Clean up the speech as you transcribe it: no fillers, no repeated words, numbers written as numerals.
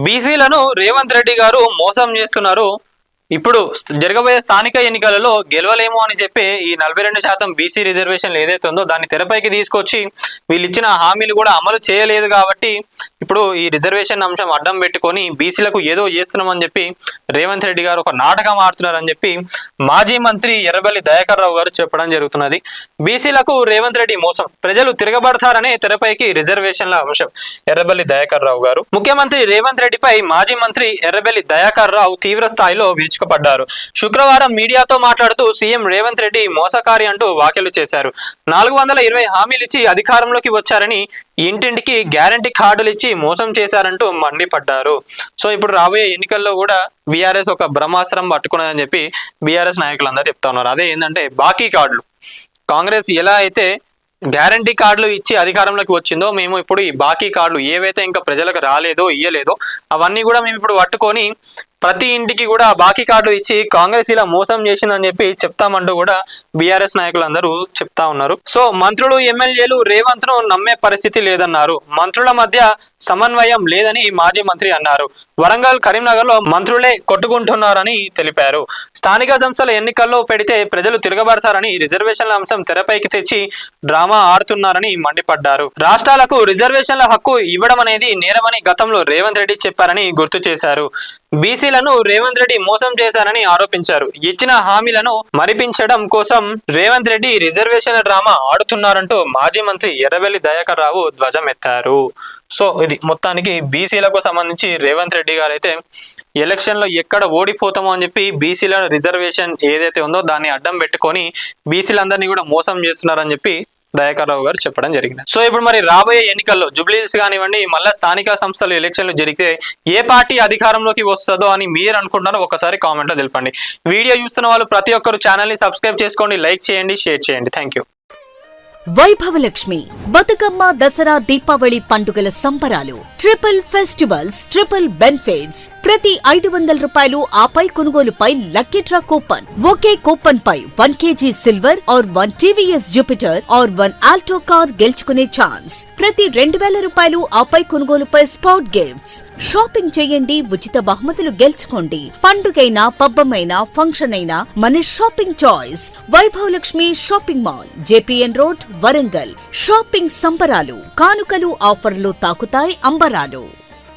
బీసీలను రేవంత్ రెడ్డి గారు మోసం చేస్తున్నారు. ఇప్పుడు జరగబోయే స్థానిక ఎన్నికలలో గెలవలేము అని చెప్పి ఈ 42% బీసీ రిజర్వేషన్లు ఏదైతే ఉందో దాన్ని తెరపైకి తీసుకొచ్చి వీళ్ళు ఇచ్చిన హామీలు కూడా అమలు చేయలేదు కాబట్టి ఇప్పుడు ఈ రిజర్వేషన్ అంశం అడ్డం పెట్టుకొని బీసీలకు ఏదో చేస్తున్నామని చెప్పి రేవంత్ రెడ్డి గారు ఒక నాటకం ఆడుతున్నారని చెప్పి మాజీ మంత్రి ఎర్రబెల్లి దయాకర్ రావు గారు చెప్పడం జరుగుతున్నది. బీసీలకు రేవంత్ రెడ్డి మోసం, ప్రజలు తిరగబడతారనే తెరపైకి రిజర్వేషన్ల అంశం. ఎర్రబెల్లి దయాకర్ రావు గారు ముఖ్యమంత్రి రేవంత్ రెడ్డిపై మాజీ మంత్రి ఎర్రబెల్లి దయాకర్ రావు తీవ్ర స్థాయిలో పడ్డారు. శుక్రవారం మీడియాతో మాట్లాడుతూ సీఎం రేవంత్ రెడ్డి మోసకారి అంటూ వ్యాఖ్యలు చేశారు. 420 హామీలు ఇచ్చి అధికారంలోకి వచ్చారని, ఇంటింటికి గ్యారంటీ కార్డులు ఇచ్చి మోసం చేశారంటూ మండిపడ్డారు. సో ఇప్పుడు రాబోయే ఎన్నికల్లో కూడా బీఆర్ఎస్ ఒక బ్రహ్మాస్త్రం పట్టుకున్నదని చెప్పి బీఆర్ఎస్ నాయకులందరూ చెప్తా ఉన్నారు. అదే ఏంటంటే బాకీ కార్డులు. కాంగ్రెస్ ఎలా అయితే గ్యారంటీ కార్డులు ఇచ్చి అధికారంలోకి వచ్చిందో మేము ఇప్పుడు ఈ బాకీ కార్డులు ఏవైతే ఇంకా ప్రజలకు రాలేదో ఇయ్యలేదో అవన్నీ కూడా మేము ఇప్పుడు పట్టుకొని ప్రతి ఇంటికి కూడా బాకీ కార్డు ఇచ్చి కాంగ్రెస్ ఇలా మోసం చేసిందని చెప్పి చెప్తామంటూ కూడా బీఆర్ఎస్ నాయకులందరూ చెప్తా ఉన్నారు. సో మంత్రులు ఎమ్మెల్యేలు రేవంత్ ను నమ్మే పరిస్థితి లేదన్నారు. మంత్రుల మధ్య సమన్వయం లేదని మాజీ మంత్రి అన్నారు. వరంగల్, కరీంనగర్ లో మంత్రులే కొట్టుకుంటున్నారని తెలిపారు. స్థానిక సంస్థల ఎన్నికల్లో పెడితే ప్రజలు తిరగబడతారని రిజర్వేషన్ల అంశం తెరపైకి తెచ్చి డ్రామా ఆడుతున్నారని మండిపడ్డారు. రాష్ట్రాలకు రిజర్వేషన్ల హక్కు ఇవ్వడం అనేది నేరమని గతంలో రేవంత్ రెడ్డి చెప్పారని గుర్తు చేశారు. బీసీలను రేవంత్ రెడ్డి మోసం చేశారని ఆరోపించారు. ఇచ్చిన హామీలను మరిపించడం కోసం రేవంత్ రెడ్డి రిజర్వేషన్ల డ్రామా ఆడుతున్నారంటూ మాజీ మంత్రి ఎర్రబెల్లి దయాకర్ రావు ధ్వజమెత్తారు. సో ఇది మొత్తానికి బీసీలకు సంబంధించి రేవంత్ రెడ్డి గారు అయితే ఎలక్షన్ లో ఎక్కడ ఓడిపోతామో అని చెప్పి బీసీల రిజర్వేషన్ ఏదైతే ఉందో దాన్ని అడ్డం పెట్టుకొని బీసీలందరినీ కూడా మోసం చేస్తున్నారని చెప్పి దయాకర్ రావు గారు చెప్పడం జరిగింది. సో ఇప్పుడు మరి రాబోయే ఎన్నికల్లో జూబ్లీహిల్స్ కానివ్వండి, మళ్ళీ స్థానిక సంస్థలు ఎలక్షన్లు జరిగితే ఏ పార్టీ అధికారంలోకి వస్తుందో అని మీరు అనుకుంటున్నారో ఒకసారి కామెంట్ లో తెలపండి. వీడియో చూస్తున్న వాళ్ళు ప్రతి ఒక్కరు ఛానల్ ని సబ్స్క్రైబ్ చేసుకోండి, లైక్ చేయండి, షేర్ చేయండి. Thank you. వైభవలక్ష్మి బతుకమ్మ, దసరా, దీపావళి పండుగల సంబరాలు, ట్రిపుల్ ఫెస్టివల్స్, ట్రిపుల్ బెనిఫిట్స్. ప్రతి 500 రూపాయలు ఆపై కొనుగోలుపై లక్కీ డ్రా కూపన్. ఒకే కూపన్ పై 1 kg silver or 1 TVS Jupiter or 1 Alto car గెలుచుకునే ఛాన్స్. ప్రతి 2000 రూపాయలు ఆపై కొనుగోలుపై స్పాట్ గిఫ్ట్స్. షాపింగ్ చేయండి, ఉచిత బహుమతులు గెలుచుకోండి. పండుగైనా, పబ్బమైనా, ఫంక్షన్ అయినా మన shopping choice Vaibhav Lakshmi shopping mall, JPN road, Warangal. Shopping సంబరాలు, కానుకలు, ఆఫర్లు తాకుతాయి అంబరాలు.